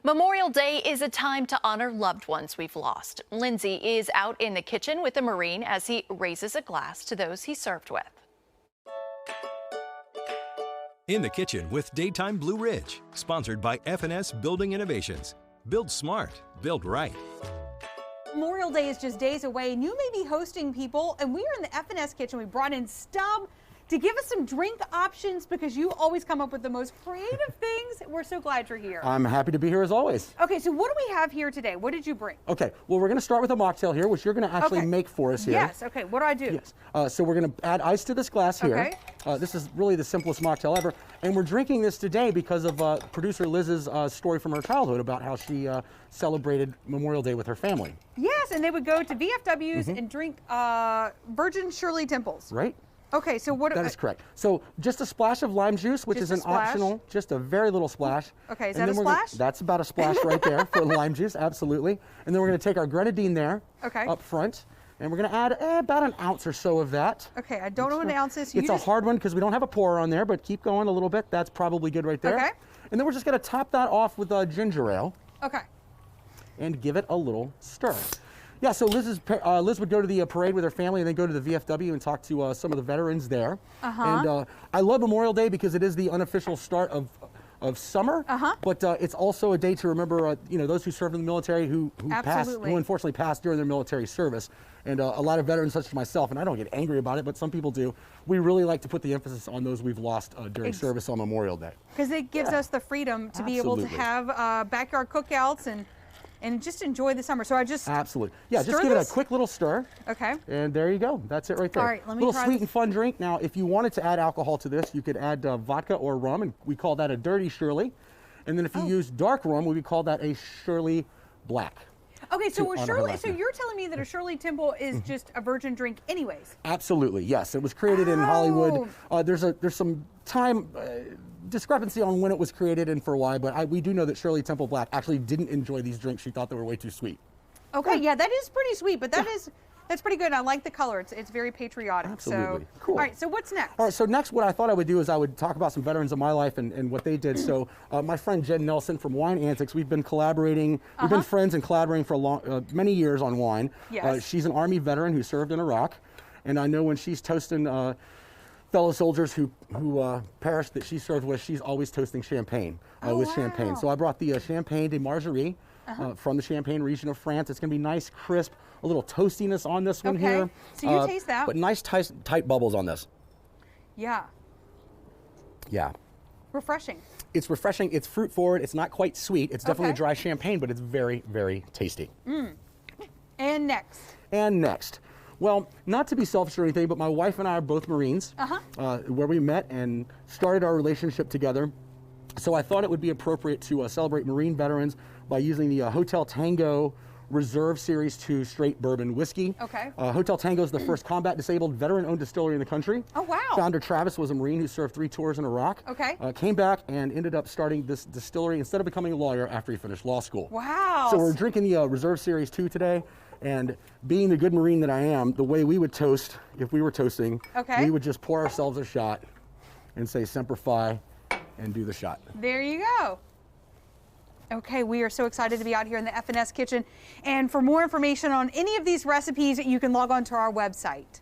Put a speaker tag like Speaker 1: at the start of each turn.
Speaker 1: Memorial Day is a time to honor loved ones we've lost. Lindsay is out in the kitchen with a Marine as he raises a glass to those he served with.
Speaker 2: In the kitchen with Daytime Blue Ridge, sponsored by F&S Innovations. Build smart, build right.
Speaker 3: Memorial Day is just days away, and you may be hosting people, and we are in the F&S kitchen. We brought in Stub to give us some drink options because you always come up with the most creative things. We're so glad you're here.
Speaker 4: I'm happy to be here as always.
Speaker 3: Okay, so what do we have here today? What did you bring?
Speaker 4: Okay, well, we're going to start with a mocktail here, which you're going to actually make for us here.
Speaker 3: Yes, okay, what do I do?
Speaker 4: Yes, so we're going to add ice to this glass here. Okay. This is really the simplest mocktail ever, and we're drinking this today because of producer Liz's story from her childhood about how she celebrated Memorial Day with her family.
Speaker 3: Yes, and they would go to VFWs and drink Virgin Shirley Temples.
Speaker 4: Right.
Speaker 3: Okay, so what?
Speaker 4: That is correct. So just a splash of lime juice, which is an optional, just a very little splash.
Speaker 3: Okay, is that a splash?
Speaker 4: That's about a splash right there for lime juice, absolutely. And then we're going to take our grenadine there up front, and we're going to add about an ounce or so of that.
Speaker 3: Okay, I don't know what an ounce is.
Speaker 4: It's a hard one because we don't have a pour on there, but keep going a little bit. That's probably good right there.
Speaker 3: Okay.
Speaker 4: And then we're just going to top that off with ginger ale.
Speaker 3: Okay.
Speaker 4: And give it a little stir. Yeah, so Liz would go to the parade with her family and then go to the VFW and talk to some of the veterans there. And I love Memorial Day because it is the unofficial start of summer, but it's also a day to remember those who served in the military who unfortunately passed during their military service. And a lot of veterans such as myself, and I don't get angry about it, but some people do, we really like to put the emphasis on those we've lost during service on Memorial Day.
Speaker 3: Because it gives us the freedom to be able to have backyard cookouts and just enjoy the summer. So I just
Speaker 4: just give it a quick little stir.
Speaker 3: Okay.
Speaker 4: And there you go. That's it right there.
Speaker 3: All right, let me
Speaker 4: little
Speaker 3: try
Speaker 4: sweet and fun drink. Now, if you wanted to add alcohol to this, you could add vodka or rum, and we call that a dirty Shirley. And then if you use dark rum, we would call that a Shirley Black.
Speaker 3: Okay, so you're telling me that a Shirley Temple is just a virgin drink anyways?
Speaker 4: Absolutely, yes. It was created in Hollywood. There's some time discrepancy on when it was created and for why, but we do know that Shirley Temple Black actually didn't enjoy these drinks. She thought they were way too sweet.
Speaker 3: Okay, yeah, that is pretty sweet, but that's pretty good. I like the color. It's very patriotic.
Speaker 4: Absolutely.
Speaker 3: So,
Speaker 4: cool.
Speaker 3: All right, so what's next?
Speaker 4: All right, so next what I thought I would do is I would talk about some veterans of my life and what they did. So my friend Jen Nelson from Wine Antics, we've been collaborating, we've been friends and collaborating for many years on wine.
Speaker 3: Yes.
Speaker 4: She's an Army veteran who served in Iraq, and I know when she's toasting fellow soldiers who perished that she served with, she's always toasting champagne with champagne. So I brought the Champagne de Margerie from the Champagne region of France. It's going to be nice, crisp, a little toastiness on this one here.
Speaker 3: So you taste that.
Speaker 4: But nice, tight bubbles on this.
Speaker 3: Yeah.
Speaker 4: Yeah.
Speaker 3: Refreshing.
Speaker 4: It's refreshing. It's fruit forward. It's not quite sweet. It's definitely a dry champagne, but it's very, very tasty.
Speaker 3: And next?
Speaker 4: And next. Well, not to be selfish or anything, but my wife and I are both Marines, where we met and started our relationship together. So I thought it would be appropriate to celebrate Marine veterans by using the Hotel Tango Reserve Series 2 straight bourbon whiskey.
Speaker 3: Okay.
Speaker 4: Hotel Tango is the first combat-disabled veteran-owned distillery in the country.
Speaker 3: Oh, wow.
Speaker 4: Founder Travis was a Marine who served 3 tours in Iraq.
Speaker 3: Okay.
Speaker 4: Came back and ended up starting this distillery instead of becoming a lawyer after he finished law school.
Speaker 3: Wow.
Speaker 4: So we're drinking the Reserve Series 2 today. And being the good Marine that I am, the way we would toast, if we were toasting, we would just pour ourselves a shot and say Semper Fi and do the shot.
Speaker 3: There you go. Okay, we are so excited to be out here in the F&S kitchen. And for more information on any of these recipes, you can log on to our website.